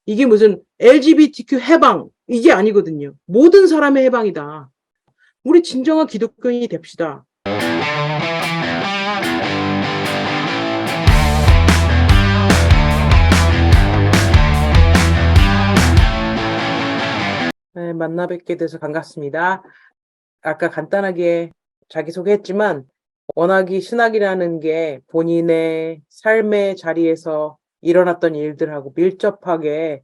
이게 무슨 LGBTQ 해방 이게 아니거든요. 모든 사람의 해방이다. 우리 진정한 기독교인이 됩시다. 네, 만나 뵙게 돼서 반갑습니다. 아까 간단하게 자기소개했지만 워낙이 신학이라는 게 본인의 삶의 자리에서 일어났던 일들하고 밀접하게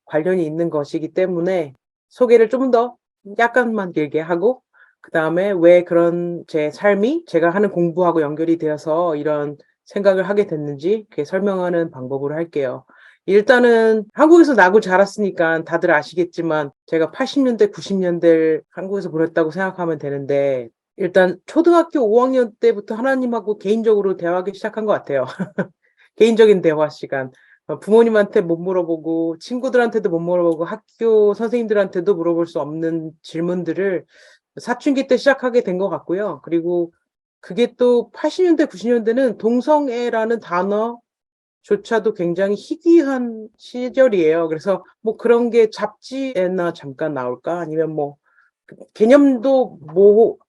관련이 있는 것이기 때문에 소개를 좀 더 약간만 길게 하고 그다음에 왜 그런 제 삶이 제가 하는 공부하고 연결이 되어서 이런 생각을 하게 됐는지 이렇게 설명하는 방법으로 할게요. 일단은 한국에서 나고 자랐으니까 다들 아시겠지만 제가 80년대, 90년대를 한국에서 보냈다고 생각하면 되는데 일단 초등학교 5학년 때부터 하나님하고 개인적으로 대화하기 시작한 것 같아요. 개인적인 대화 시간. 부모님한테 못 물어보고 친구들한테도 못 물어보고 학교 선생님들한테도 물어볼 수 없는 질문들을 사춘기 때 시작하게 된 것 같고요. 그리고 그게 또 80년대, 90년대는 동성애라는 단어조차도 굉장히 희귀한 시절이에요. 그래서 뭐 그런 게 잡지에나 잠깐 나올까? 아니면 뭐 개념도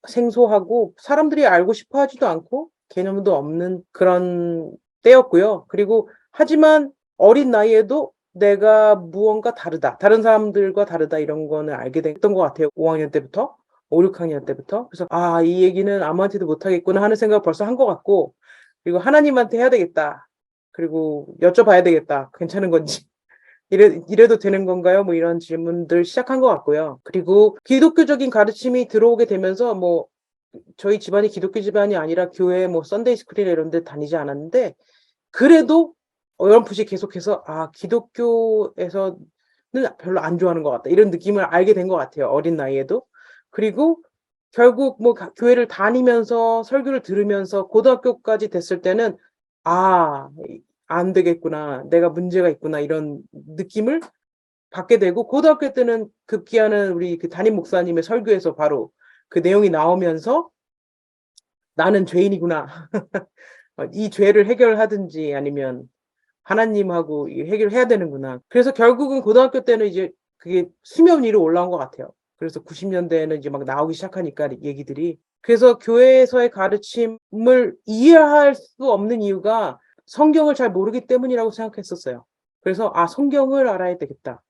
생소하고 사람들이 알고 싶어 하지도 않고 개념도 없는 그런 때였고요. 그리고 하지만 어린 나이에도 내가 무언가 다르다. 다른 사람들과 다르다 이런 거는 알게 됐던 것 같아요. 5학년 때부터. 5, 6학년 때부터. 그래서 이 얘기는 아무한테도 못 하겠구나 하는 생각 벌써 한 것 같고 그리고 하나님한테 해야 되겠다. 그리고 여쭤봐야 되겠다. 괜찮은 건지. 이래도 되는 건가요? 뭐 이런 질문들 시작한 것 같고요. 그리고 기독교적인 가르침이 들어오게 되면서 뭐 저희 집안이 기독교 집안이 아니라 교회 뭐 썬데이 스쿨이나 이런 데 다니지 않았는데 그래도 어렴풋이 계속해서 기독교에서는 별로 안 좋아하는 것 같다. 이런 느낌을 알게 된 것 같아요. 어린 나이에도. 그리고 결국 뭐 교회를 다니면서 설교를 들으면서 고등학교까지 됐을 때는 안 되겠구나. 내가 문제가 있구나. 이런 느낌을 받게 되고 고등학교 때는 급기야는 우리 그 담임 목사님의 설교에서 바로 그 내용이 나오면서 '나는 죄인이구나. 이 죄를 해결하든지 아니면 하나님하고 이 해결해야 되는구나.' 그래서 결국은 고등학교 때는 이제 그게 수면 위로 올라온 것 같아요. 그래서 90년대에는 이제 막 나오기 시작하니까 얘기들이. 그래서 교회에서의 가르침을 이해할 수 없는 이유가 성경을 잘 모르기 때문이라고 생각했었어요. 그래서 '성경을 알아야 되겠다.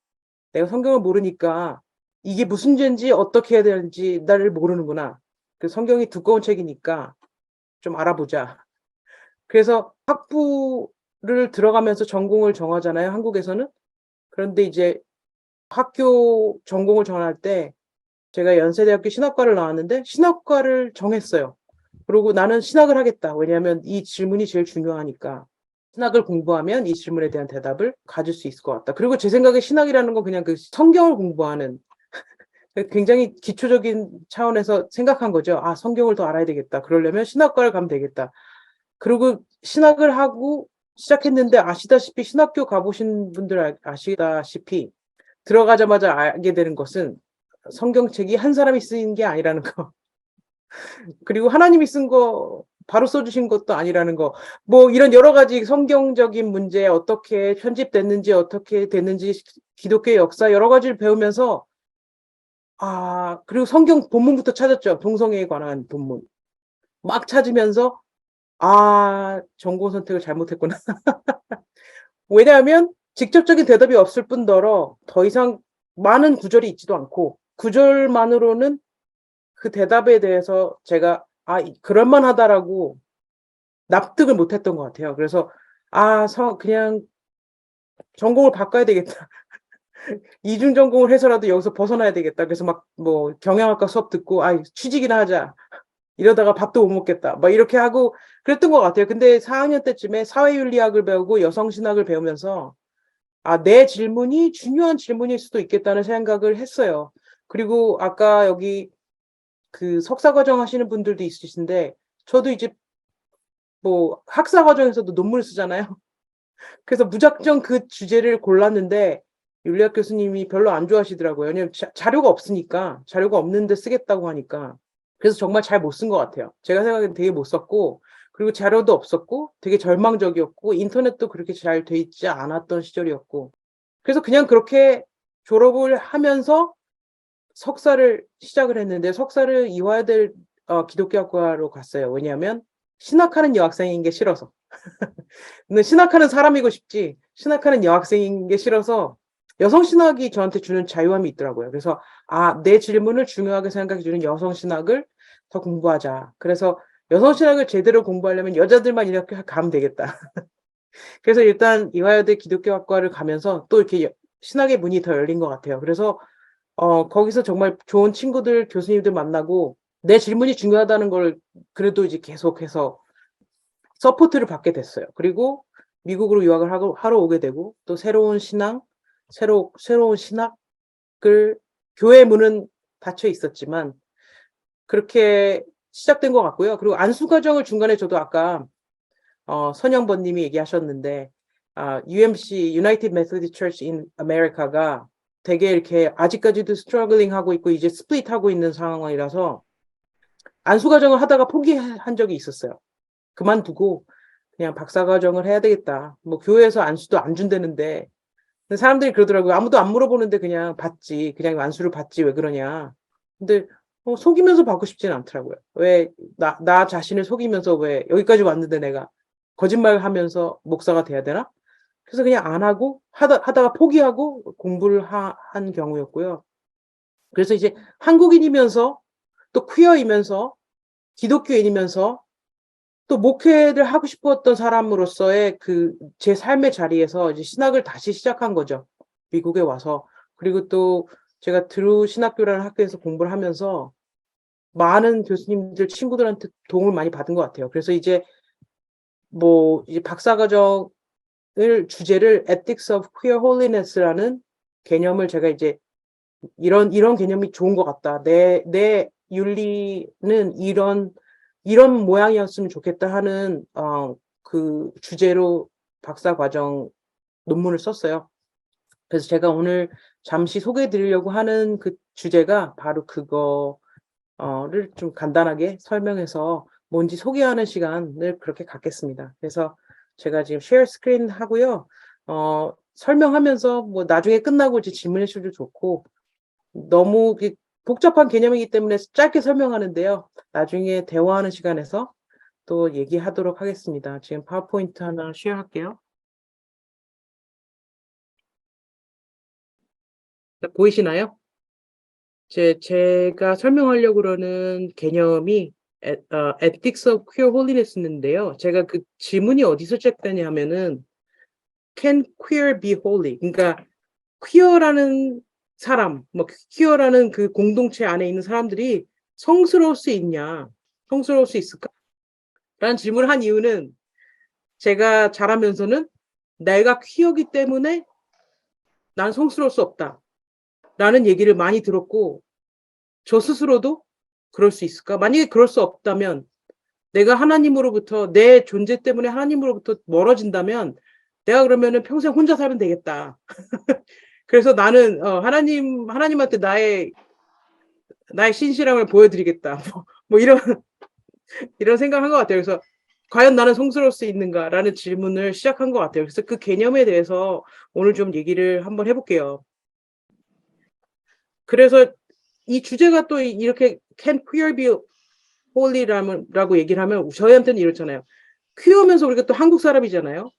내가 성경을 모르니까 이게 무슨 죄인지 어떻게 해야 되는지 나를 모르는구나. 그 성경이 두꺼운 책이니까 좀 알아보자.' 그래서 학부를 들어가면서 전공을 정하잖아요, 한국에서는. 그런데 이제 학교 전공을 정할 때 제가 연세대학교 신학과를 나왔는데 신학과를 정했어요. 그러고 '나는 신학을 하겠다.' 왜냐하면 이 질문이 제일 중요하니까. '신학을 공부하면 이 질문에 대한 대답을 가질 수 있을 것 같다.' 그리고 제 생각에 신학이라는 건 그냥 그 성경을 공부하는 굉장히 기초적인 차원에서 생각한 거죠. '아 성경을 더 알아야 되겠다. 그러려면 신학과를 가면 되겠다.' 그리고 신학을 하고 시작했는데 아시다시피 신학교 가 보신 분들 아시다시피 들어가자마자 알게 되는 것은 성경책이 한 사람이 쓴 게 아니라는 거. 그리고 하나님이 쓴 거 바로 써 주신 것도 아니라는 거. 뭐 이런 여러 가지 성경적인 문제 어떻게 편집됐는지 어떻게 됐는지 기독교의 역사 여러 가지를 배우면서 그리고 성경 본문부터 찾았죠. 동성애에 관한 본문. 막 찾으면서 전공 선택을 잘못했구나. 왜냐하면 직접적인 대답이 없을 뿐더러 더 이상 많은 구절이 있지도 않고 구절만으로는 그 대답에 대해서 제가 그럴 만하다라고 납득을 못 했던 것 같아요. 그래서 그냥 전공을 바꿔야 되겠다. 이중 전공을 해서라도 여기서 벗어나야 되겠다. 그래서 막 뭐 경영학과 수업 듣고 취직이나 하자. 이러다가 밥도 못 먹겠다. 막 이렇게 하고 그랬던 것 같아요. 근데 4학년 때쯤에 사회윤리학을 배우고 여성신학을 배우면서 내 질문이 중요한 질문일 수도 있겠다는 생각을 했어요. 그리고 아까 여기 그 석사 과정 하시는 분들도 있으신데 저도 이제 뭐 학사 과정에서도 논문을 쓰잖아요. 그래서 무작정 그 주제를 골랐는데 윤리학 교수님이 별로 안 좋아하시더라고요. 왜냐면 자료가 없으니까. 자료가 없는데 쓰겠다고 하니까. 그래서 정말 잘 못 쓴 것 같아요. 제가 생각에는 되게 못 썼고 그리고 자료도 없었고 되게 절망적이었고 인터넷도 그렇게 잘 돼 있지 않았던 시절이었고 그래서 그냥 그렇게 졸업을 하면서 석사를 시작을 했는데 석사를 이화여대 기독교학과로 갔어요. 왜냐하면 신학하는 여학생인 게 싫어서. 근데 신학하는 사람이고 싶지 신학하는 여학생인 게 싫어서 여성 신학이 저한테 주는 자유함이 있더라고요. 그래서 내 질문을 중요하게 생각해 주는 여성 신학을 더 공부하자. 그래서 여성 신학을 제대로 공부하려면 여자들만 이렇게 가면 되겠다. 그래서 일단 이화여대 기독교학과를 가면서 또 이렇게 신학의 문이 더 열린 것 같아요. 그래서 거기서 정말 좋은 친구들, 교수님들 만나고 내 질문이 중요하다는 걸 그래도 이제 계속해서 서포트를 받게 됐어요. 그리고 미국으로 유학을 하러 오게 되고 또 새로운 신앙, 새로운 신학을 교회 문은 닫혀 있었지만 그렇게 시작된 것 같고요. 그리고 안수 과정을 중간에 저도 아까 선영번 님이 얘기하셨는데 UMC United Methodist Church in America가 되게 이렇게 아직까지도 스트러글링 하고 있고 이제 스플릿 하고 있는 상황이라서 안수 과정을 하다가 포기한 적이 있었어요. 그만두고 그냥 박사 과정을 해야 되겠다. 뭐 교회에서 안수도 안 준다는데 사람들이 그러더라고요. 아무도 안 물어보는데 그냥 받지. 그냥 안수를 받지 왜 그러냐. 근데 속이면서 받고 싶지는 않더라고요. 왜 나 자신을 속이면서 왜 여기까지 왔는데 내가 거짓말하면서 목사가 돼야 되나? 그래서 그냥 안 하고 하다가 포기하고 공부를 한 경우였고요. 그래서 이제 한국인이면서 또 퀴어이면서 기독교인이면서 또 목회를 하고 싶었던 사람으로서의 제 삶의 자리에서 이제 신학을 다시 시작한 거죠. 미국에 와서. 그리고 또 제가 드루 신학교라는 학교에서 공부를 하면서 많은 교수님들, 친구들한테 도움을 많이 받은 것 같아요. 그래서 이제 이제 박사과정을 주제를 Ethics of Queer Holiness라는 개념을 제가 이제 이런 개념이 좋은 것 같다. 내 윤리는 이런 모양이었으면 좋겠다 하는 그 주제로 박사과정 논문을 썼어요. 그래서 제가 오늘 잠시 소개해 드리려고 하는 그 주제가 바로 그거를 좀 간단하게 설명해서 뭔지 소개하는 시간을 그렇게 갖겠습니다. 그래서 제가 지금 쉐어 스크린 하고요. 설명하면서 뭐 나중에 끝나고 이제 질문해 주셔도 좋고 너무 복잡한 개념이기 때문에 짧게 설명하는데요. 나중에 대화하는 시간에서 또 얘기하도록 하겠습니다. 지금 파워포인트 하나 쉐어할게요. 보이시나요? 제가 설명하려고 그러는 개념이 Ethics of Queer Holiness인데요. 제가 그 질문이 어디서 시작되냐 하면은 Can queer be holy? 그러니까 퀴어라는 사람, 퀴어라는 그 공동체 안에 있는 사람들이 성스러울 수 있냐? 성스러울 수 있을까? 라는 질문을 한 이유는 제가 자라면서는 내가 퀴어기 때문에 난 성스러울 수 없다. 라는 얘기를 많이 들었고 저 스스로도 그럴 수 있을까? 만약에 그럴 수 없다면 내가 하나님으로부터 내 존재 때문에 하나님으로부터 멀어진다면 내가 그러면은 평생 혼자 살면 되겠다. 그래서 나는 하나님한테 나의 신실함을 보여드리겠다. 이런 생각한 것 같아요. 그래서 과연 나는 성스러울 수 있는가라는 질문을 시작한 것 같아요. 그래서 그 개념에 대해서 오늘 좀 얘기를 한번 해볼게요. 그래서 이 주제가 또 이렇게 Can queer be holy라고 얘기를 하면 저희한테는 이렇잖아요. 퀴어면서 우리가 또 한국 사람이잖아요.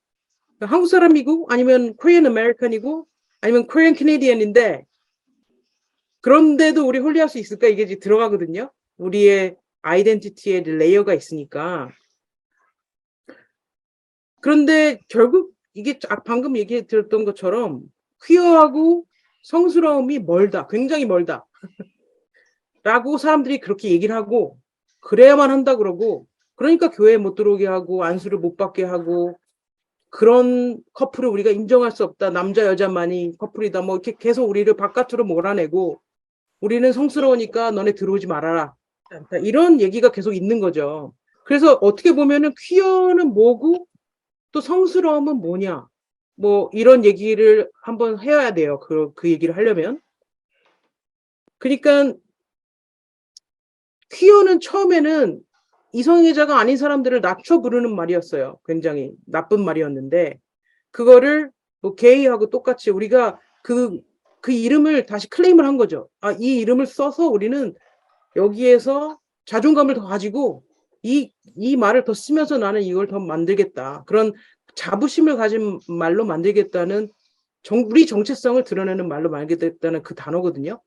한국 사람이고 아니면 Korean American이고 아니면 Korean Canadian인데 그런데도 우리 홀리할 수 있을까? 이게 이제 들어가거든요. 우리의 아이덴티티의 레이어가 있으니까. 그런데 결국 이게 방금 얘기 들었던 것처럼 퀴어하고 성스러움이 멀다. 굉장히 멀다. 라고 사람들이 그렇게 얘기를 하고 그래야만 한다 그러고 그러니까 교회에 못 들어오게 하고 안수를 못 받게 하고 그런 커플을 우리가 인정할 수 없다. 남자 여자만이 커플이다. 뭐 이렇게 계속 우리를 바깥으로 몰아내고 우리는 성스러우니까 너네 들어오지 말아라. 이런 얘기가 계속 있는 거죠. 그래서 어떻게 보면은 퀴어는 뭐고 또 성스러움은 뭐냐. 뭐 이런 얘기를 한번 해야 돼요. 그 얘기를 하려면. 그러니까 퀴어는 처음에는 이성애자가 아닌 사람들을 낮춰 부르는 말이었어요. 굉장히 나쁜 말이었는데 그거를 뭐 게이하고 똑같이 우리가 그 이름을 다시 클레임을 한 거죠. 아, 이 이름을 써서 우리는 여기에서 자존감을 더 가지고 이 말을 더 쓰면서 나는 이걸 더 만들겠다. 그런 자부심을 가진 말로 만들겠다는 우리 정체성을 드러내는 말로 만들겠다는 그 단어거든요.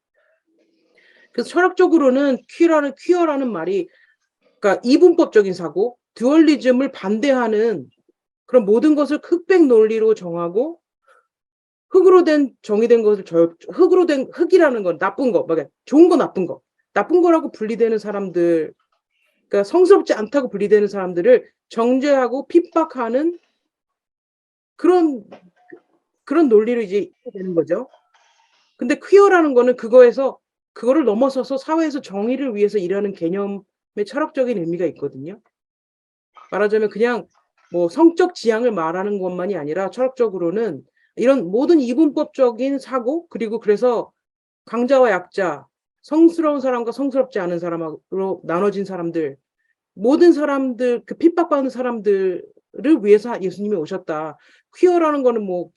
그래서 철학적으로는 퀴어라는 말이 그러니까 이분법적인 사고, 듀얼리즘을 반대하는 그런 모든 것을 흑백 논리로 정하고 흑으로 된 정의된 것을 흑으로 된 흑이라는 건 나쁜 거, 막 좋은 거 나쁜 거라고 분리되는 사람들, 그러니까 성스럽지 않다고 분리되는 사람들을 정죄하고 핍박하는 그런 논리로 이제 되는 거죠. 근데 퀴어라는 거는 그거를 넘어서서 사회에서 정의를 위해서 일하는 개념의 철학적인 의미가 있거든요. 말하자면 그냥 뭐 성적 지향을 말하는 것만이 아니라 철학적으로는 이런 모든 이분법적인 사고, 그리고 그래서 강자와 약자, 성스러운 사람과 성스럽지 않은 사람으로 나눠진 사람들, 모든 사람들, 그 핍박받는 사람들을 위해서 예수님이 오셨다. 퀴어라는 거는 뭐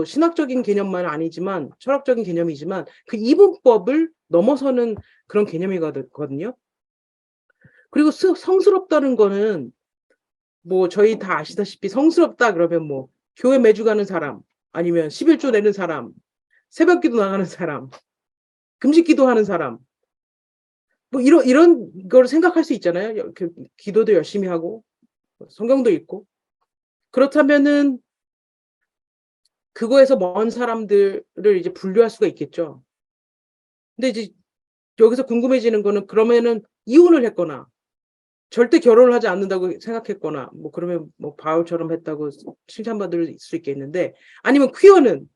신학적인 개념만 아니지만 철학적인 개념이지만 그 이분법을 넘어서는 그런 개념이거든요. 그리고 성스럽다는 거는 뭐 저희 다 아시다시피 성스럽다 그러면 뭐 교회 매주 가는 사람, 아니면 11조 내는 사람, 새벽기도 나가는 사람, 금식기도 하는 사람, 뭐 이런 걸 생각할 수 있잖아요. 기도도 열심히 하고 성경도 읽고. 그렇다면은 그거에서 먼 사람들을 이제 분류할 수가 있겠죠. 근데 이제 여기서 궁금해지는 거는 그러면은 이혼을 했거나 절대 결혼을 하지 않는다고 생각했거나 뭐 그러면 뭐 바울처럼 했다고 칭찬받을 수 있겠는데, 아니면 퀴어는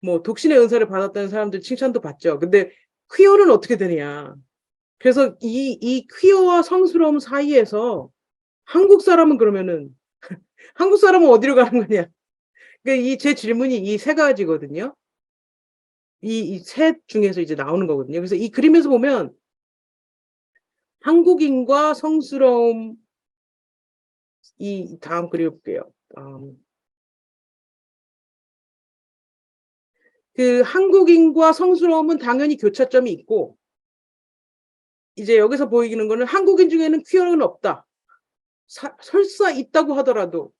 뭐 독신의 은사를 받았다는 사람들 칭찬도 받죠. 근데 퀴어는 어떻게 되느냐. 그래서 이 퀴어와 성스러움 사이에서 한국 사람은 그러면은 한국 사람은 어디로 가는 거냐. 그러니까 제 질문이 이 세 가지거든요. 이 셋 중에서 이제 나오는 거거든요. 그래서 이 그림에서 보면 한국인과 성스러움, 이 다음 그림 볼게요. 그 한국인과 성스러움은 당연히 교차점이 있고, 이제 여기서 보이는 거는 한국인 중에는 퀴어는 없다. 설사 있다고 하더라도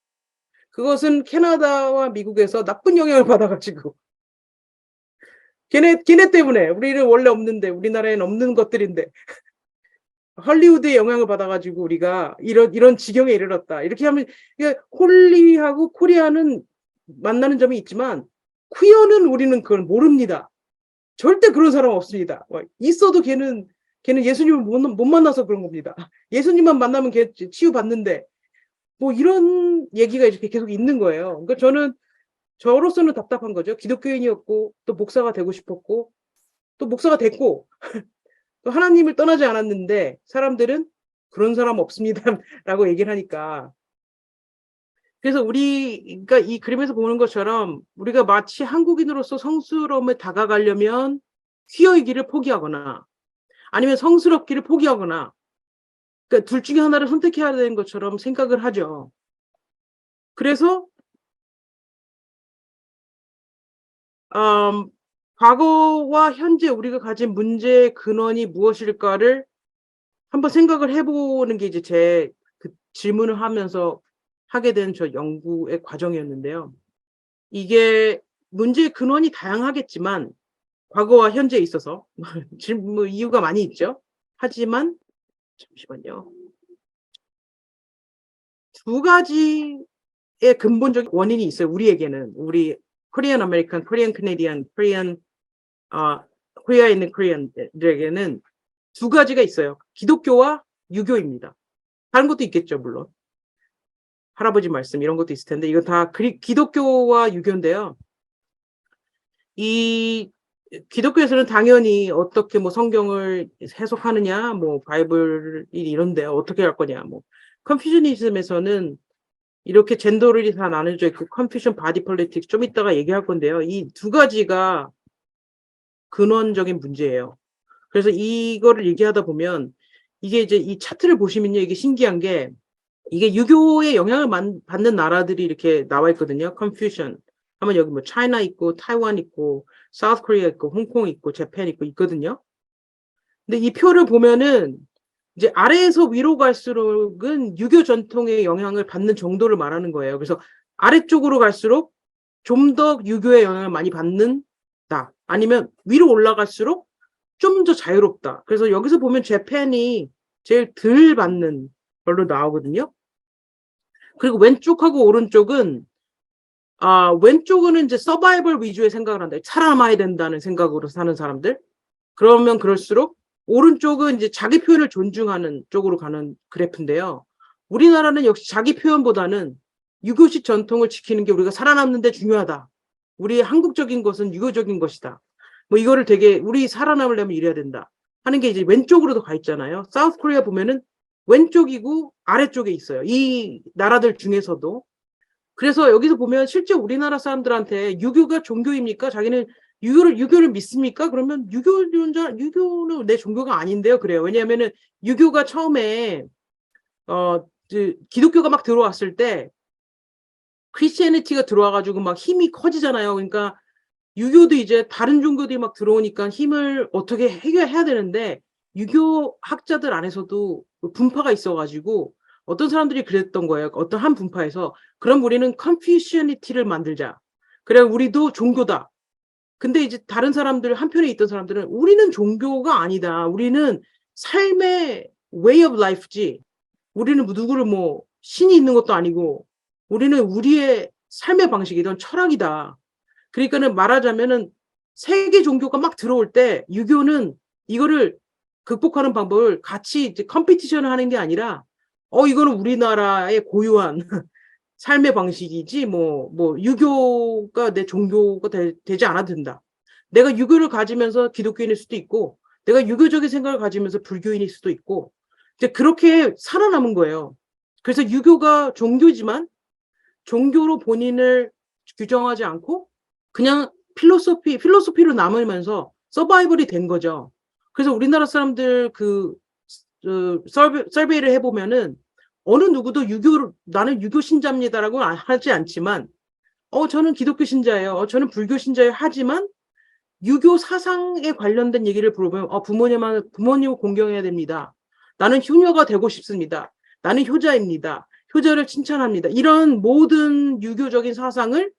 그것은 캐나다와 미국에서 나쁜 영향을 받아가지고 걔네 때문에, 우리는 원래 없는데, 우리나라에는 없는 것들인데 헐리우드의 영향을 받아가지고 우리가 이런 지경에 이르렀다. 이렇게 하면 홀리하고 코리아는 만나는 점이 있지만 퀴어는 우리는 그걸 모릅니다. 절대 그런 사람 없습니다. 있어도 걔는 예수님을 못 만나서 그런 겁니다. 예수님만 만나면 걔 치유받는데 뭐 이런 얘기가 이렇게 계속 있는 거예요. 그러니까 저로서는 답답한 거죠. 기독교인이었고 또 목사가 되고 싶었고 또 목사가 됐고 또 하나님을 떠나지 않았는데 사람들은 그런 사람 없습니다라고 얘기를 하니까, 그래서 그러니까 이 그림에서 보는 것처럼 우리가 마치 한국인으로서 성스러움에 다가가려면 퀴어의 길을 포기하거나 아니면 성스럽기를 포기하거나, 그러니까 둘 중에 하나를 선택해야 되는 것처럼 생각을 하죠. 그래서 과거와 현재 우리가 가진 문제의 근원이 무엇일까를 한번 생각을 해보는 게 이제 제 그 질문을 하면서 하게 된 저 연구의 과정이었는데요. 이게 문제의 근원이 다양하겠지만 과거와 현재에 있어서 뭐 이유가 많이 있죠. 하지만 잠시만요. 두 가지의 근본적인 원인이 있어요. 우리에게는, 우리 코리안 아메리칸, 코리안 캐네디안, 코리아에 있는 코리안들에게는 두 가지가 있어요. 기독교와 유교입니다. 다른 것도 있겠죠, 물론. 할아버지 말씀 이런 것도 있을 텐데 이거 다 기독교와 유교인데요. 이 기독교에서는 당연히 어떻게 뭐 성경을 해석하느냐, 뭐 바이블이 이런데 어떻게 할 거냐, 뭐 컨퓨셔니즘에서는 이렇게 젠더를 다 나눠져 있고 컨퓨션 바디 폴리틱스 좀 이따가 얘기할 건데요. 이 두 가지가 근원적인 문제예요. 그래서 이거를 얘기하다 보면 이게 이제 이 차트를 보시면요, 이게 신기한 게 이게 유교의 영향을 받는 나라들이 이렇게 나와 있거든요. 컨퓨션, 하면 여기 뭐 차이나 있고 타이완 있고 사우스 코리아 있고 홍콩 있고 재팬 있고 있거든요. 근데 이 표를 보면은 이제 아래에서 위로 갈수록은 유교 전통의 영향을 받는 정도를 말하는 거예요. 그래서 아래쪽으로 갈수록 좀 더 유교의 영향을 많이 받는다. 아니면 위로 올라갈수록 좀 더 자유롭다. 그래서 여기서 보면 재팬이 제일 덜 받는 걸로 나오거든요. 그리고 왼쪽하고 오른쪽은 왼쪽은 이제 서바이벌 위주의 생각을 한다. 살아남아야 된다는 생각으로 사는 사람들. 그러면 그럴수록 오른쪽은 이제 자기 표현을 존중하는 쪽으로 가는 그래프인데요. 우리나라는 역시 자기 표현보다는 유교식 전통을 지키는 게 우리가 살아남는 데 중요하다. 우리의 한국적인 것은 유교적인 것이다. 뭐 이거를 되게 우리 살아남으려면 이래야 된다. 하는 게 이제 왼쪽으로도 가 있잖아요. 사우스 코리아 보면은 왼쪽이고 아래쪽에 있어요. 이 나라들 중에서도. 그래서 여기서 보면 실제 우리나라 사람들한테 유교가 종교입니까? 자기는 유교를 믿습니까? 그러면 유교는 내 종교가 아닌데요. 그래요. 왜냐하면은 유교가 처음에 기독교가 막 들어왔을 때 크리스티애니티가 들어와가지고 막 힘이 커지잖아요. 그러니까 유교도 이제 다른 종교들이 막 들어오니까 힘을 어떻게 해결해야 되는데 유교 학자들 안에서도 분파가 있어가지고 어떤 사람들이 그랬던 거예요. 어떤 한 분파에서 그럼 우리는 컨퓨시애니티를 만들자. 그래 우리도 종교다. 근데 이제 다른 사람들 한편에 있던 사람들은 우리는 종교가 아니다. 우리는 삶의 way of life지. 우리는 누구를 뭐 신이 있는 것도 아니고 우리는 우리의 삶의 방식이던 철학이다. 그러니까는 말하자면은 세계 종교가 막 들어올 때 유교는 이거를 극복하는 방법을 같이 이제 컴피티션을 하는 게 아니라 이거는 우리나라의 고유한 삶의 방식이지 뭐 유교가 내 종교가 되지 않아도 된다. 내가 유교를 가지면서 기독교인일 수도 있고 내가 유교적인 생각을 가지면서 불교인일 수도 있고 이제 그렇게 살아남은 거예요. 그래서 유교가 종교지만 종교로 본인을 규정하지 않고 그냥 필로소피로 남으면서 서바이벌이 된 거죠. 그래서 우리나라 사람들 서베이를 해보면은 어느 누구도 나는 유교 신자입니다라고 하지 않지만, 저는 기독교 신자예요. 저는 불교 신자예요. 하지만 유교 사상에 관련된 얘기를 물어보면, 부모님을 공경해야 됩니다. 나는 효녀가 되고 싶습니다. 나는 효자입니다. 효자를 칭찬합니다. 이런 모든 유교적인 사상을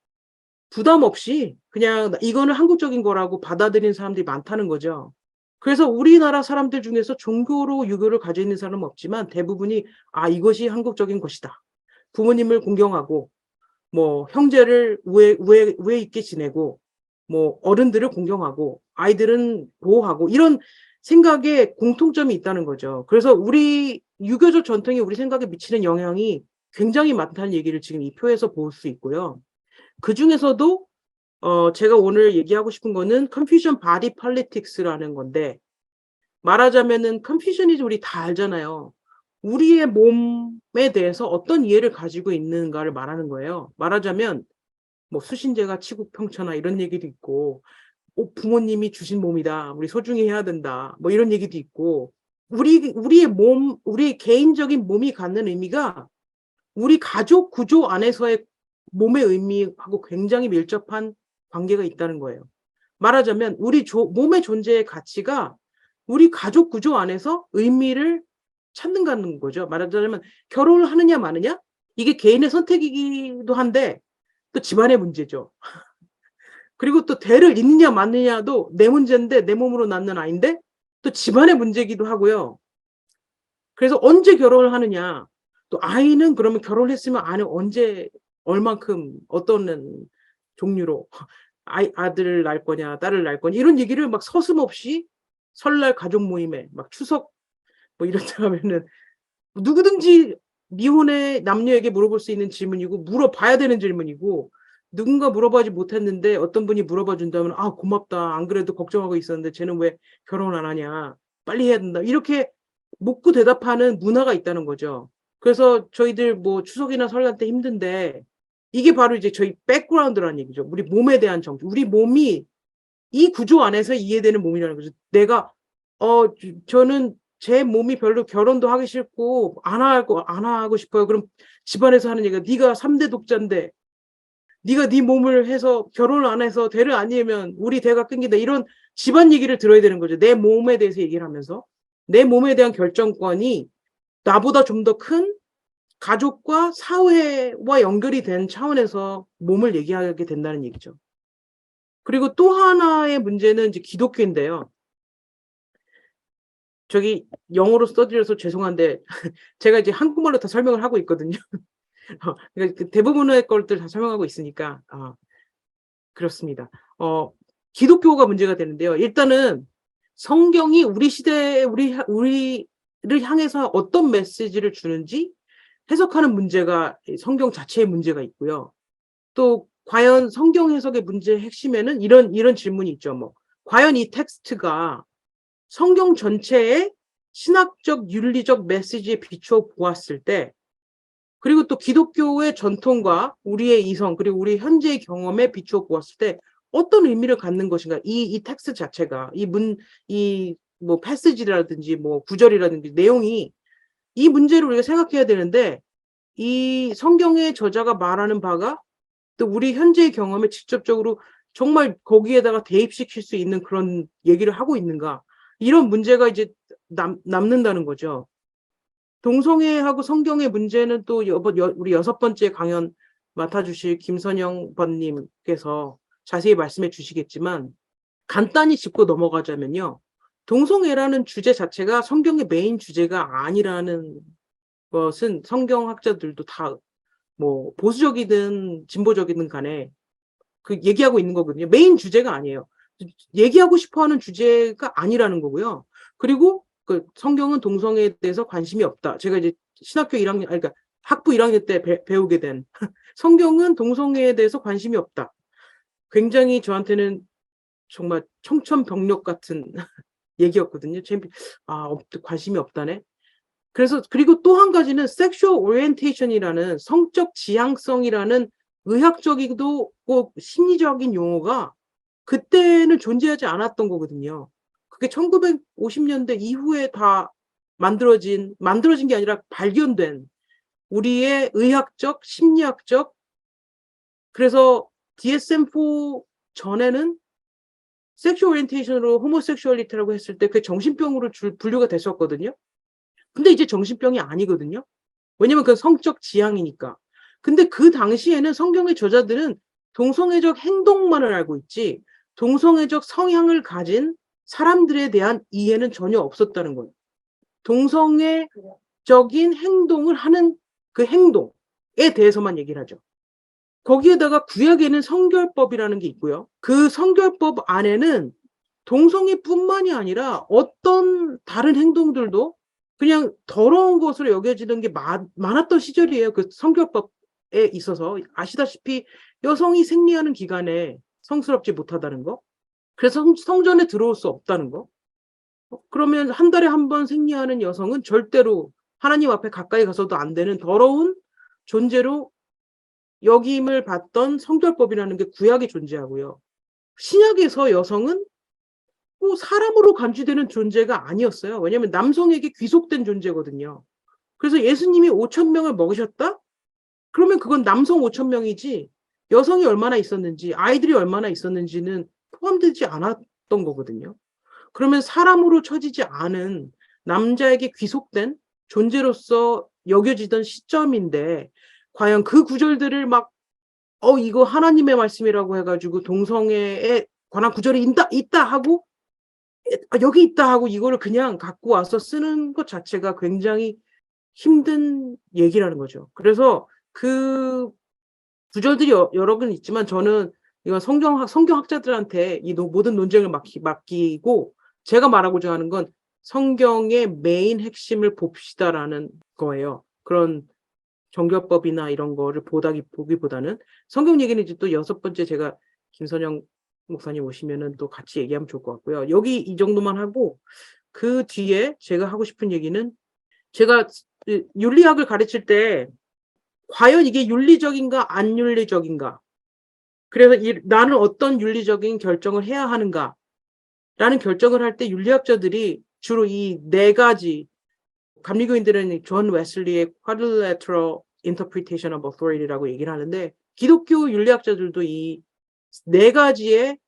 부담 없이 그냥 이거는 한국적인 거라고 받아들이는 사람들이 많다는 거죠. 그래서 우리나라 사람들 중에서 종교로 유교를 가지고 있는 사람은 없지만 대부분이 이것이 한국적인 것이다. 부모님을 공경하고 뭐 형제를 우애 있게 지내고 뭐 어른들을 공경하고 아이들은 보호하고 이런 생각에 공통점이 있다는 거죠. 그래서 우리 유교적 전통이 우리 생각에 미치는 영향이 굉장히 많다는 얘기를 지금 이 표에서 볼 수 있고요. 그 중에서도 제가 오늘 얘기하고 싶은 거는 컨퓨전 바디 폴리틱스라는 건데 말하자면은 컨퓨셔니즘 우리 다 알잖아요. 우리의 몸에 대해서 어떤 이해를 가지고 있는가를 말하는 거예요. 말하자면 뭐 수신제가 치국평천하 이런 얘기도 있고 부모님이 주신 몸이다. 우리 소중히 해야 된다. 뭐 이런 얘기도 있고 우리의 개인적인 몸이 갖는 의미가 우리 가족 구조 안에서의 몸의 의미하고 굉장히 밀접한 관계가 있다는 거예요. 말하자면 우리 몸의 존재의 가치가 우리 가족 구조 안에서 의미를 찾는다는 거죠. 말하자면 결혼을 하느냐 마느냐 이게 개인의 선택이기도 한데 또 집안의 문제죠. 그리고 또 대를 잇느냐 마느냐도 내 문제인데 내 몸으로 낳는 아이인데 또 집안의 문제이기도 하고요. 그래서 언제 결혼을 하느냐 또 아이는 그러면 결혼했으면 아는 언제 얼만큼 어떤 종류로 아들을 낳을 거냐 딸을 낳을 거냐 이런 얘기를 막 서슴없이 설날 가족 모임에 막 추석 뭐 이런 데 하면은 누구든지 미혼의 남녀에게 물어볼 수 있는 질문이고 물어봐야 되는 질문이고 누군가 물어보지 못했는데 어떤 분이 물어봐 준다면 고맙다 안 그래도 걱정하고 있었는데 쟤는 왜 결혼 안 하냐 빨리 해야 된다 이렇게 묻고 대답하는 문화가 있다는 거죠. 그래서 저희들 뭐 추석이나 설날 때 힘든데 이게 바로 이제 저희 백그라운드라는 얘기죠. 우리 몸에 대한 정치. 우리 몸이 이 구조 안에서 이해되는 몸이라는 거죠. 내가 저는 제 몸이 별로 결혼도 하기 싫고 안 하고 싶어요. 그럼 집안에서 하는 얘기가 네가 3대 독자인데 네가 네 몸을 해서 결혼을 안 해서 대를 안 이으면 우리 대가 끊긴다. 이런 집안 얘기를 들어야 되는 거죠. 내 몸에 대해서 얘기를 하면서 내 몸에 대한 결정권이 나보다 좀 더 큰 가족과 사회와 연결이 된 차원에서 몸을 얘기하게 된다는 얘기죠. 그리고 또 하나의 문제는 이제 기독교인데요. 저기 영어로 써드려서 죄송한데 제가 이제 한국말로 다 설명을 하고 있거든요. 그러니까 그 대부분의 것들 다 설명하고 있으니까 그렇습니다. 기독교가 문제가 되는데요. 일단은 성경이 우리 시대에 우리를 향해서 어떤 메시지를 주는지 해석하는 문제가 성경 자체의 문제가 있고요. 또 과연 성경 해석의 문제의 핵심에는 이런 질문이 있죠. 뭐 과연 이 텍스트가 성경 전체의 신학적 윤리적 메시지에 비추어 보았을 때 그리고 또 기독교의 전통과 우리의 이성 그리고 우리 현재의 경험에 비추어 보았을 때 어떤 의미를 갖는 것인가? 이 텍스트 자체가 이 뭐 패시지라든지 뭐 구절이라든지 내용이 이 문제를 우리가 생각해야 되는데 이 성경의 저자가 말하는 바가 또 우리 현재의 경험에 직접적으로 정말 거기에다가 대입시킬 수 있는 그런 얘기를 하고 있는가? 이런 문제가 이제 남는다는 거죠. 동성애하고 성경의 문제는 또 우리 6번째 강연 맡아주실 김선영 번님께서 자세히 말씀해 주시겠지만 간단히 짚고 넘어가자면요. 동성애라는 주제 자체가 성경의 메인 주제가 아니라는 것은 성경학자들도 다 뭐 보수적이든 진보적이든 간에 그 얘기하고 있는 거거든요. 메인 주제가 아니에요. 얘기하고 싶어 하는 주제가 아니라는 거고요. 그리고 그 성경은 동성애에 대해서 관심이 없다. 제가 이제 신학교 1학년, 그러니까 학부 1학년 때 배우게 된 성경은 동성애에 대해서 관심이 없다. 굉장히 저한테는 정말 청천벽력 같은 얘기였거든요. 관심이 없다네. 그래서 그리고 또 한 가지는 sexual orientation이라는 성적 지향성이라는 의학적이고 꼭 심리적인 용어가 그때는 존재하지 않았던 거거든요. 그게 1950년대 이후에 다 만들어진 게 아니라 발견된 우리의 의학적, 심리학적 그래서 DSM-4 전에는 섹슈얼 오리엔테이션으로 호모섹슈얼리티라고 했을 때 그게 정신병으로 분류가 됐었거든요. 근데 이제 정신병이 아니거든요. 왜냐면 그건 성적 지향이니까. 근데 그 당시에는 성경의 저자들은 동성애적 행동만을 알고 있지 동성애적 성향을 가진 사람들에 대한 이해는 전혀 없었다는 거예요. 동성애적인 행동을 하는 그 행동에 대해서만 얘기를 하죠. 거기에다가 구약에는 성결법이라는 게 있고요. 그 성결법 안에는 동성애뿐만이 아니라 어떤 다른 행동들도 그냥 더러운 것으로 여겨지는 게 많았던 시절이에요. 그 성결법에 있어서 아시다시피 여성이 생리하는 기간에 성스럽지 못하다는 거. 그래서 성전에 들어올 수 없다는 거. 그러면 한 달에 한 번 생리하는 여성은 절대로 하나님 앞에 가까이 가서도 안 되는 더러운 존재로 여김을 받던 성결법이라는 게 구약에 존재하고요. 신약에서 여성은 뭐 사람으로 간주되는 존재가 아니었어요. 왜냐하면 남성에게 귀속된 존재거든요. 그래서 예수님이 5,000명을 먹으셨다? 그러면 그건 남성 5,000명이지 여성이 얼마나 있었는지 아이들이 얼마나 있었는지는 포함되지 않았던 거거든요. 그러면 사람으로 쳐지지 않은 남자에게 귀속된 존재로서 여겨지던 시점인데 과연 그 구절들을 막 이거 하나님의 말씀이라고 해가지고 동성애에 관한 구절이 있다 하고 여기 있다 하고 이거를 그냥 갖고 와서 쓰는 것 자체가 굉장히 힘든 얘기라는 거죠. 그래서 그 구절들이 여러 건 있지만 저는 이건 성경학자들한테 이 모든 논쟁을 맡기고 제가 말하고자 하는 건 성경의 메인 핵심을 봅시다라는 거예요. 그런 정교법이나 이런 거를 보기보다는 성경 얘기는 이제 또 6번째 제가 김선영 목사님 오시면은 또 같이 얘기하면 좋을 것 같고요. 여기 이 정도만 하고 그 뒤에 제가 하고 싶은 얘기는 제가 윤리학을 가르칠 때 과연 이게 윤리적인가 안 윤리적인가 그래서 나는 어떤 윤리적인 결정을 해야 하는가라는 결정을 할 때 윤리학자들이 주로 이 4가지 감리교인들은 존 웨슬리의 quadrilateral interpretation of authority라고 얘기를 하는데 기독교 윤리학자들도 이 네 가지의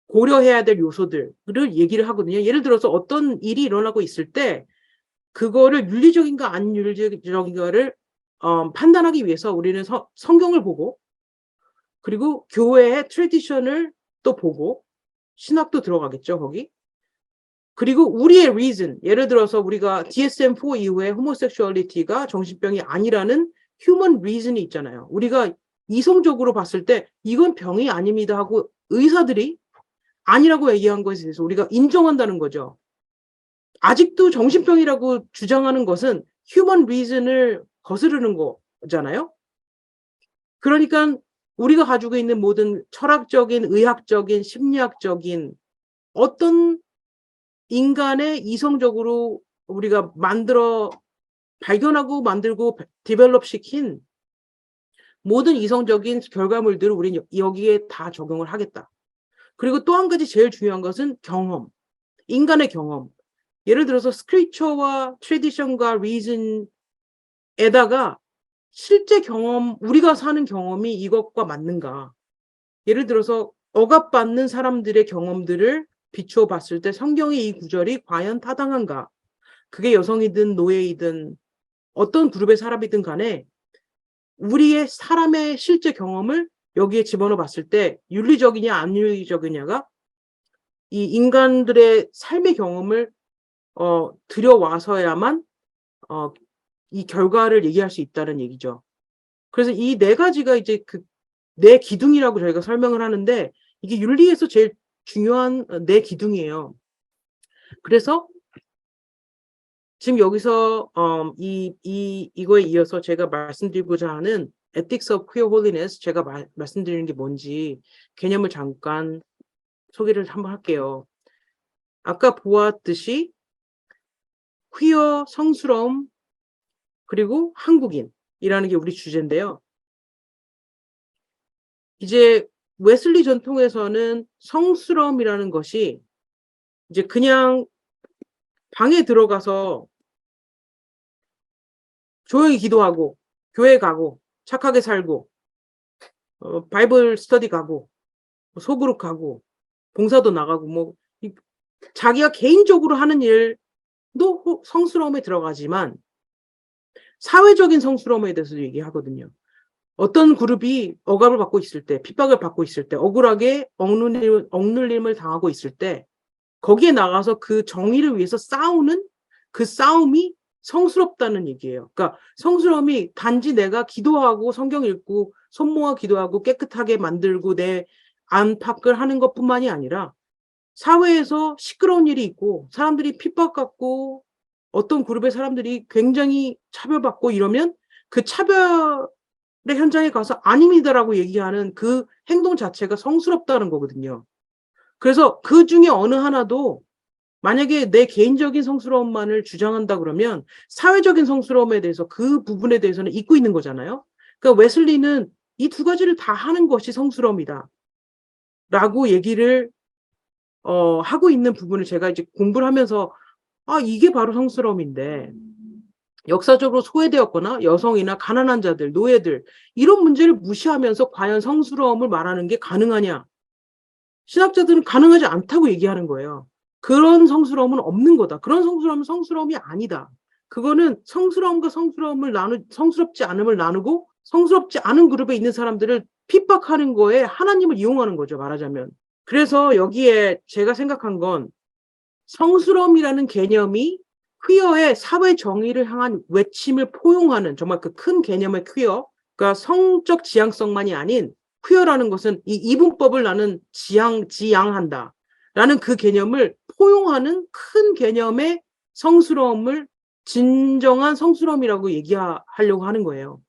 고려해야 될 요소들을 얘기를 하거든요. 예를 들어서 어떤 일이 일어나고 있을 때 그거를 윤리적인가 안 윤리적인가를 판단하기 위해서 우리는 성경을 보고 그리고 교회의 트래디션을 또 보고 신학도 들어가겠죠, 거기. 그리고 우리의 reason, 예를 들어서 우리가 DSM-4 이후에 호모섹슈얼리티가 정신병이 아니라는 human reason이 있잖아요. 우리가 이성적으로 봤을 때 이건 병이 아닙니다 하고 의사들이 아니라고 얘기한 것에 대해서 우리가 인정한다는 거죠. 아직도 정신병이라고 주장하는 것은 human reason을 거스르는 거잖아요. 그러니까 우리가 가지고 있는 모든 철학적인, 의학적인, 심리학적인 어떤 인간의 이성적으로 우리가 발견하고 만들고 디벨롭 시킨 모든 이성적인 결과물들을 우리는 여기에 다 적용을 하겠다. 그리고 또 한 가지 제일 중요한 것은 경험, 인간의 경험. 예를 들어서 스크리처와 트래디션과 리즌에다가 실제 경험, 우리가 사는 경험이 이것과 맞는가. 예를 들어서 억압받는 사람들의 경험들을 비추어 봤을 때 성경의 이 구절이 과연 타당한가. 그게 여성이든 노예이든 어떤 그룹의 사람이든 간에 우리의 사람의 실제 경험을 여기에 집어넣어 봤을 때 윤리적이냐 안 윤리적이냐가 이 인간들의 삶의 경험을 들여와서야만 이 결과를 얘기할 수 있다는 얘기죠. 그래서 이 네 가지가 이제 네 기둥이라고 저희가 설명을 하는데 이게 윤리에서 제일 중요한 네 기둥이에요. 그래서 지금 여기서 이거에 이어서 제가 말씀드리고자 하는 Ethics of Queer Holiness, 제가 말씀드리는 게 뭔지 개념을 잠깐 소개를 한번 할게요. 아까 보았듯이 퀴어, 성스러움, 그리고 한국인이라는 게 우리 주제인데요. 이제 웨슬리 전통에서는 성스러움이라는 것이 이제 그냥 방에 들어가서 조용히 기도하고 교회 가고 착하게 살고 바이블 스터디 가고 소그룹 가고 봉사도 나가고 뭐 자기가 개인적으로 하는 일도 성스러움에 들어가지만 사회적인 성스러움에 대해서도 얘기하거든요. 어떤 그룹이 억압을 받고 있을 때, 핍박을 받고 있을 때, 억울하게 억눌림을 당하고 있을 때 거기에 나가서 그 정의를 위해서 싸우는 그 싸움이 성스럽다는 얘기예요. 그러니까 성스러움이 단지 내가 기도하고 성경 읽고 손 모아 기도하고 깨끗하게 만들고 내 안팎을 하는 것뿐만이 아니라 사회에서 시끄러운 일이 있고 사람들이 핍박받고 어떤 그룹의 사람들이 굉장히 차별받고 이러면 그 차별의 현장에 가서 아닙니다라고 얘기하는 그 행동 자체가 성스럽다는 거거든요. 그래서 그 중에 어느 하나도 만약에 내 개인적인 성스러움만을 주장한다 그러면 사회적인 성스러움에 대해서 그 부분에 대해서는 잊고 있는 거잖아요. 그러니까 웨슬리는 이 두 가지를 다 하는 것이 성스러움이다 라고 얘기를 하고 있는 부분을 제가 이제 공부를 하면서 이게 바로 성스러움인데 역사적으로 소외되었거나 여성이나 가난한 자들, 노예들 이런 문제를 무시하면서 과연 성스러움을 말하는 게 가능하냐. 신학자들은 가능하지 않다고 얘기하는 거예요. 그런 성스러움은 없는 거다. 그런 성스러움은 성스러움이 아니다. 그거는 성스러움과 성스럽지 않음을 나누고 성스럽지 않은 그룹에 있는 사람들을 핍박하는 거에 하나님을 이용하는 거죠, 말하자면. 그래서 여기에 제가 생각한 건 성스러움이라는 개념이 퀴어의 사회 정의를 향한 외침을 포용하는 정말 그 큰 개념의 퀴어, 그러니까 성적 지향성만이 아닌 퀴어라는 것은 이 이분법을 나는 지향한다 라는 그 개념을 포용하는 큰 개념의 성스러움을 진정한 성스러움이라고 얘기하려고 하는 거예요.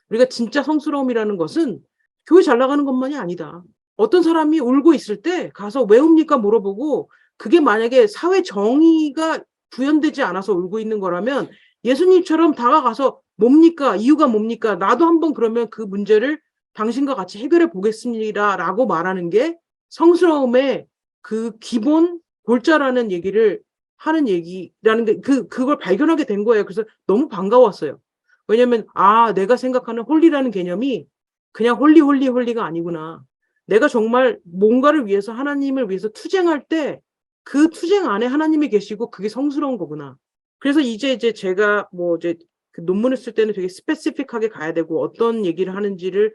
우리가 진짜 성스러움이라는 것은 교회 잘 나가는 것만이 아니다. 어떤 사람이 울고 있을 때 가서 왜 웁니까 물어보고 그게 만약에 사회 정의가 구현되지 않아서 울고 있는 거라면 예수님처럼 다가가서 뭡니까? 이유가 뭡니까? 나도 한번 그러면 그 문제를 당신과 같이 해결해 보겠습니다 라고 말하는 게 성스러움의 그 기본 골자라는 얘기를 하는 얘기라는 게 그걸 발견하게 된 거예요. 그래서 너무 반가웠어요. 왜냐면 내가 생각하는 홀리라는 개념이 그냥 홀리가 아니구나. 내가 정말 뭔가를 위해서 하나님을 위해서 투쟁할 때 그 투쟁 안에 하나님이 계시고 그게 성스러운 거구나. 그래서 이제 제가 뭐 이제 그 논문을 쓸 때는 되게 스페시픽하게 가야 되고 어떤 얘기를 하는지를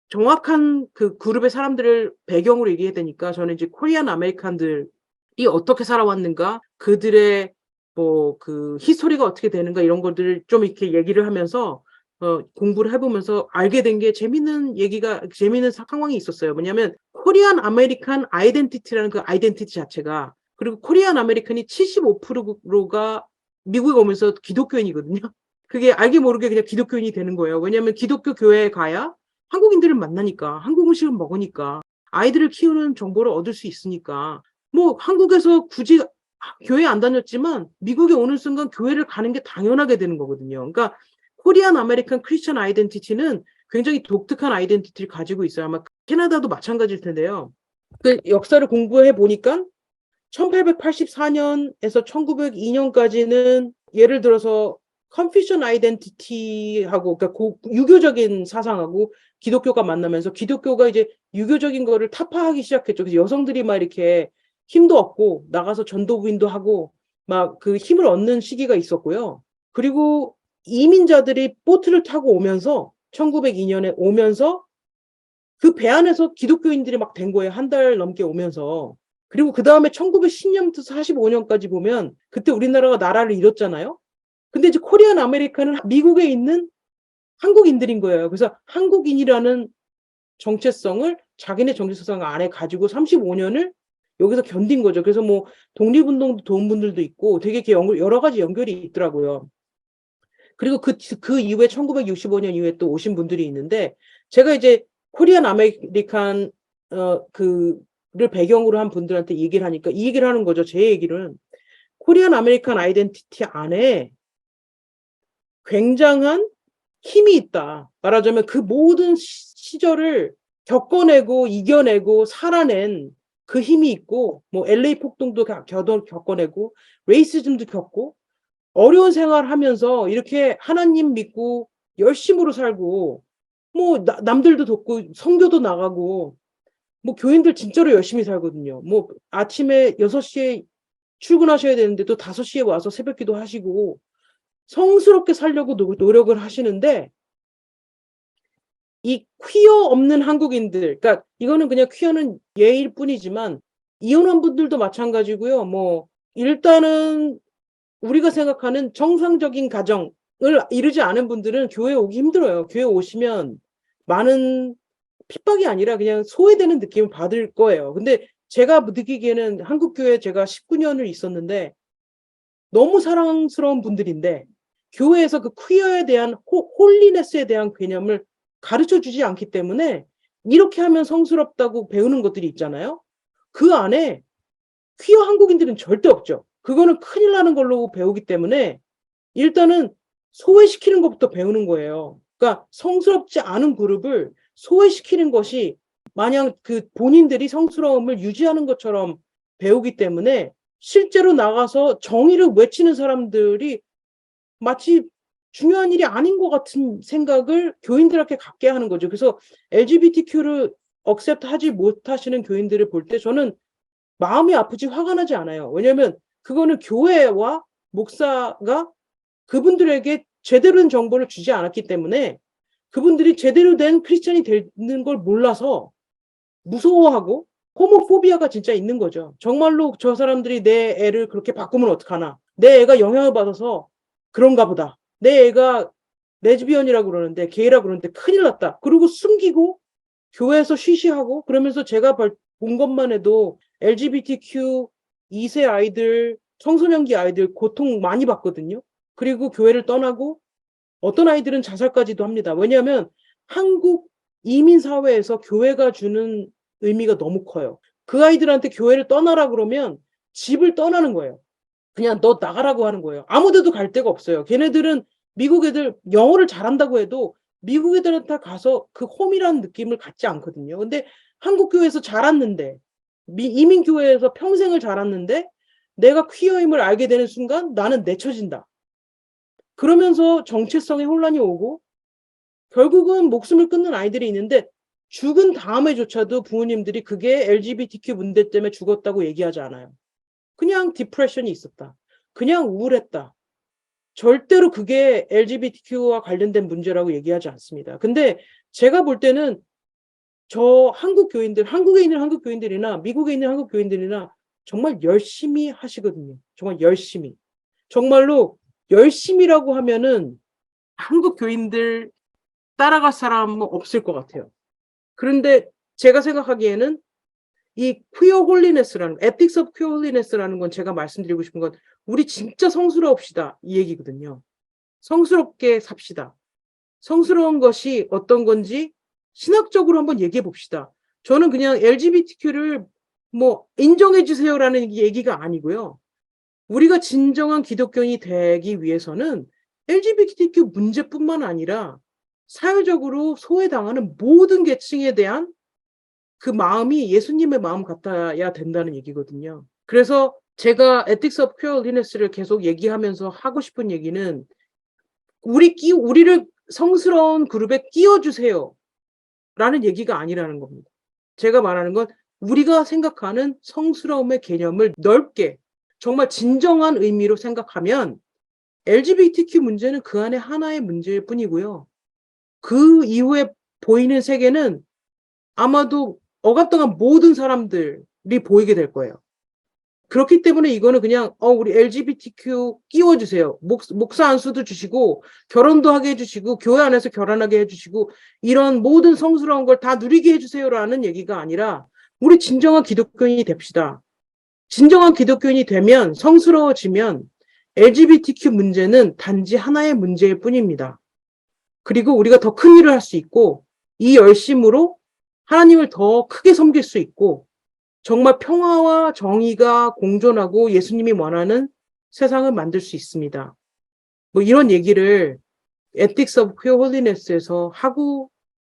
정확한 그 그룹의 사람들을 배경으로 얘기해야 되니까 저는 이제 코리안 아메리칸들이 어떻게 살아왔는가, 그들의 뭐 그 히스토리가 어떻게 되는가 이런 것들을 좀 이렇게 얘기를 하면서 공부를 해보면서 알게 된 게 재미있는 상황이 있었어요. 뭐냐면 코리안 아메리칸 아이덴티티라는 그 아이덴티티 자체가, 그리고 코리안 아메리칸이 75%가 미국에 오면서 기독교인이거든요. 그게 알게 모르게 그냥 기독교인이 되는 거예요. 왜냐하면 기독교 교회에 가야 한국인들을 만나니까, 한국 음식을 먹으니까, 아이들을 키우는 정보를 얻을 수 있으니까. 뭐 한국에서 굳이 교회 안 다녔지만 미국에 오는 순간 교회를 가는 게 당연하게 되는 거거든요. 그러니까 코리안 아메리칸 크리스천 아이덴티티는 굉장히 독특한 아이덴티티를 가지고 있어요. 아마 캐나다도 마찬가지일 텐데요. 그 역사를 공부해 보니까 1884년에서 1902년까지는 예를 들어서 컨피션 아이덴티티하고, 그러니까 유교적인 사상하고 기독교가 만나면서 기독교가 이제 유교적인 거를 타파하기 시작했죠. 그래서 여성들이 막 이렇게 힘도 얻고 나가서 전도부인도 하고 막 그 힘을 얻는 시기가 있었고요. 그리고 이민자들이 보트를 타고 오면서 1902년에 오면서 그 배 안에서 기독교인들이 막 된 거예요. 한 달 넘게 오면서. 그리고 그 다음에 1910년부터 45년까지 보면 그때 우리나라가 나라를 잃었잖아요. 근데 이제 코리안 아메리카는 미국에 있는 한국인들인 거예요. 그래서 한국인이라는 정체성을 자기네 정체성 안에 가지고 35년을 여기서 견딘 거죠. 그래서 뭐 독립운동도 도운 분들도 있고 되게 여러 가지 연결이 있더라고요. 그리고 그 이후에 1965년 이후에 또 오신 분들이 있는데, 제가 이제 코리안 아메리칸 그를 배경으로 한 분들한테 얘기를 하니까 이 얘기를 하는 거죠. 제 얘기는 코리안 아메리칸 아이덴티티 안에 굉장한 힘이 있다. 말하자면 그 모든 시절을 겪어내고 이겨내고 살아낸 그 힘이 있고, 뭐 LA 폭동도 겪어내고 레이시즘도 겪고 어려운 생활하면서 이렇게 하나님 믿고 열심으로 살고 뭐 남들도 돕고 선교도 나가고, 뭐 교인들 진짜로 열심히 살거든요. 뭐 아침에 6시에 출근하셔야 되는데 또 5시에 와서 새벽기도 하시고 성스럽게 살려고 노력을 하시는데, 이 퀴어 없는 한국인들, 그러니까 이거는 그냥 퀴어는 예일 뿐이지만 이혼한 분들도 마찬가지고요. 뭐 일단은 우리가 생각하는 정상적인 가정을 이루지 않은 분들은 교회에 오기 힘들어요. 교회 오시면 많은 핍박이 아니라 그냥 소외되는 느낌을 받을 거예요. 근데 제가 느끼기에는 한국 교회에 제가 19년을 있었는데 너무 사랑스러운 분들인데 교회에서 그 퀴어에 대한 홀리네스에 대한 개념을 가르쳐 주지 않기 때문에 이렇게 하면 성스럽다고 배우는 것들이 있잖아요. 그 안에 퀴어 한국인들은 절대 없죠. 그거는 큰일 나는 걸로 배우기 때문에 일단은 소외시키는 것부터 배우는 거예요. 그러니까 성스럽지 않은 그룹을 소외시키는 것이 마냥 그 본인들이 성스러움을 유지하는 것처럼 배우기 때문에 실제로 나가서 정의를 외치는 사람들이 마치 중요한 일이 아닌 것 같은 생각을 교인들한테 갖게 하는 거죠. 그래서 LGBTQ를 억셉트하지 못하시는 교인들을 볼 때 저는 마음이 아프지 화가 나지 않아요. 왜냐하면 그거는 교회와 목사가 그분들에게 제대로 된 정보를 주지 않았기 때문에 그분들이 제대로 된 크리스천이 되는 걸 몰라서 무서워하고 호모포비아가 진짜 있는 거죠. 정말로 저 사람들이 내 애를 그렇게 바꾸면 어떡하나. 내 애가 영향을 받아서 그런가 보다. 내 애가 레즈비언이라고 그러는데 게이라고 그러는데 큰일 났다. 그리고 숨기고 교회에서 쉬쉬하고 그러면서 제가 본 것만 해도 LGBTQ 2세 아이들, 청소년기 아이들 고통 많이 받거든요. 그리고 교회를 떠나고 어떤 아이들은 자살까지도 합니다. 왜냐하면 한국 이민 사회에서 교회가 주는 의미가 너무 커요. 그 아이들한테 교회를 떠나라 그러면 집을 떠나는 거예요. 그냥 너 나가라고 하는 거예요. 아무 데도 갈 데가 없어요. 걔네들은 미국 애들 영어를 잘한다고 해도 미국 애들한테 가서 그 홈이라는 느낌을 갖지 않거든요. 근데 한국 교회에서 자랐는데 이민 교회에서 평생을 자랐는데 내가 퀴어임을 알게 되는 순간 나는 내쳐진다. 그러면서 정체성의 혼란이 오고 결국은 목숨을 끊는 아이들이 있는데 죽은 다음에조차도 부모님들이 그게 LGBTQ 문제 때문에 죽었다고 얘기하지 않아요. 그냥 디프레션이 있었다. 그냥 우울했다. 절대로 그게 LGBTQ와 관련된 문제라고 얘기하지 않습니다. 근데 제가 볼 때는 저 한국 교인들, 한국에 있는 한국 교인들이나 미국에 있는 한국 교인들이나 정말 열심히 하시거든요. 정말 열심히. 정말로 열심히라고 하면은 한국 교인들 따라갈 사람은 없을 것 같아요. 그런데 제가 생각하기에는 이 퀴어 홀리네스라는, 에틱스 오브 퀴어 홀리네스라는 건 제가 말씀드리고 싶은 건 우리 진짜 성스러웁시다 이 얘기거든요. 성스럽게 삽시다. 성스러운 것이 어떤 건지 신학적으로 한번 얘기해 봅시다. 저는 그냥 LGBTQ를 뭐 인정해 주세요라는 얘기가 아니고요. 우리가 진정한 기독교인이 되기 위해서는 LGBTQ 문제뿐만 아니라 사회적으로 소외당하는 모든 계층에 대한 그 마음이 예수님의 마음 같아야 된다는 얘기거든요. 그래서 제가 에틱스 오브 퀴어 홀리네스를 계속 얘기하면서 하고 싶은 얘기는 우리를 성스러운 그룹에 끼워주세요 라는 얘기가 아니라는 겁니다. 제가 말하는 건 우리가 생각하는 성스러움의 개념을 넓게 정말 진정한 의미로 생각하면 LGBTQ 문제는 그 안에 하나의 문제일 뿐이고요. 그 이후에 보이는 세계는 아마도 억압당한 모든 사람들이 보이게 될 거예요. 그렇기 때문에 이거는 그냥 우리 LGBTQ 끼워주세요. 목사 안수도 주시고 결혼도 하게 해주시고 교회 안에서 결혼하게 해주시고 이런 모든 성스러운 걸 다 누리게 해주세요라는 얘기가 아니라 우리 진정한 기독교인이 됩시다. 진정한 기독교인이 되면 성스러워지면 LGBTQ 문제는 단지 하나의 문제일 뿐입니다. 그리고 우리가 더 큰 일을 할 수 있고 이 열심으로 하나님을 더 크게 섬길 수 있고 정말 평화와 정의가 공존하고 예수님이 원하는 세상을 만들 수 있습니다. 뭐 이런 얘기를 Ethics of Queer Holiness에서 하고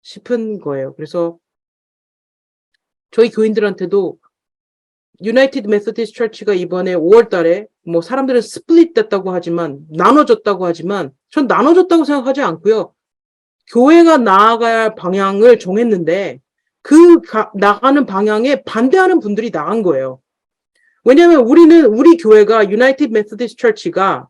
싶은 거예요. 그래서 저희 교인들한테도 유나이티드 메소디스트 처치가 이번에 5월 달에 뭐 사람들은 스플릿 됐다고 하지만 나눠졌다고 하지만 전 나눠졌다고 생각하지 않고요. 교회가 나아가야 할 방향을 정했는데 나가는 방향에 반대하는 분들이 나간 거예요. 왜냐하면 우리 교회가 유나이티드 메소디스트 처치가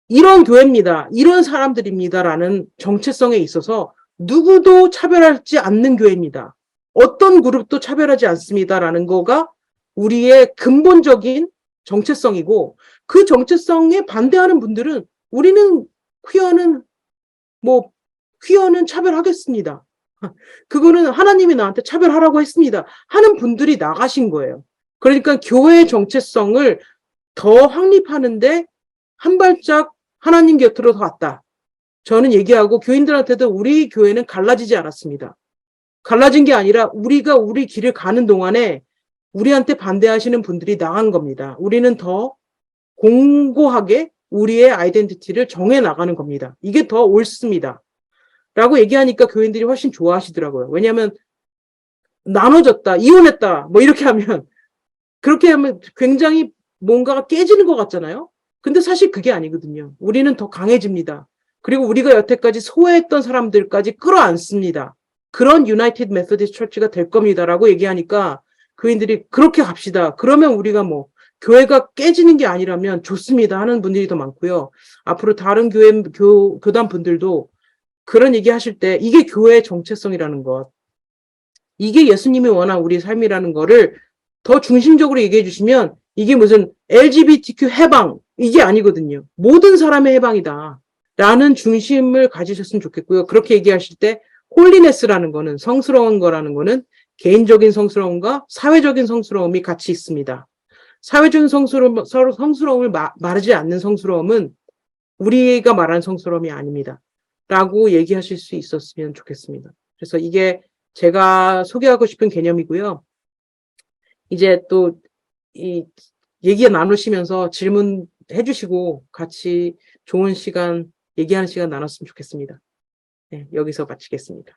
이런 교회입니다. 이런 사람들입니다라는 정체성에 있어서 누구도 차별하지 않는 교회입니다. 어떤 그룹도 차별하지 않습니다라는 거가 우리의 근본적인 정체성이고 그 정체성에 반대하는 분들은 우리는 퀴어는 차별하겠습니다. 그거는 하나님이 나한테 차별하라고 했습니다. 하는 분들이 나가신 거예요. 그러니까 교회의 정체성을 더 확립하는데 한 발짝 하나님 곁으로 더 왔다. 저는 얘기하고 교인들한테도 우리 교회는 갈라지지 않았습니다. 갈라진 게 아니라 우리가 우리 길을 가는 동안에 우리한테 반대하시는 분들이 나간 겁니다. 우리는 더 공고하게 우리의 아이덴티티를 정해 나가는 겁니다. 이게 더 옳습니다. 라고 얘기하니까 교인들이 훨씬 좋아하시더라고요. 왜냐하면 나눠졌다, 이혼했다, 뭐 이렇게 하면 그렇게 하면 굉장히 뭔가가 깨지는 것 같잖아요. 근데 사실 그게 아니거든요. 우리는 더 강해집니다. 그리고 우리가 여태까지 소외했던 사람들까지 끌어안습니다. 그런 유나이티드 메소디스트 처치가 될 겁니다라고 얘기하니까 교인들이 그렇게 갑시다. 그러면 우리가 뭐 교회가 깨지는 게 아니라면 좋습니다 하는 분들이 더 많고요. 앞으로 다른 교단 분들도 그런 얘기 하실 때 이게 교회의 정체성이라는 것, 이게 예수님이 원한 우리 삶이라는 거를 더 중심적으로 얘기해 주시면 이게 무슨 LGBTQ 해방 이게 아니거든요. 모든 사람의 해방이다 라는 중심을 가지셨으면 좋겠고요. 그렇게 얘기하실 때 홀리네스라는 거는 성스러운 거라는 거는 개인적인 성스러움과 사회적인 성스러움이 같이 있습니다. 사회적인 성스러움을 말하지 않는 성스러움은 우리가 말하는 성스러움이 아닙니다. 라고 얘기하실 수 있었으면 좋겠습니다. 그래서 이게 제가 소개하고 싶은 개념이고요. 이제 또 이 얘기 나누시면서 질문해 주시고 같이 좋은 시간, 얘기하는 시간 나눴으면 좋겠습니다. 네, 여기서 마치겠습니다.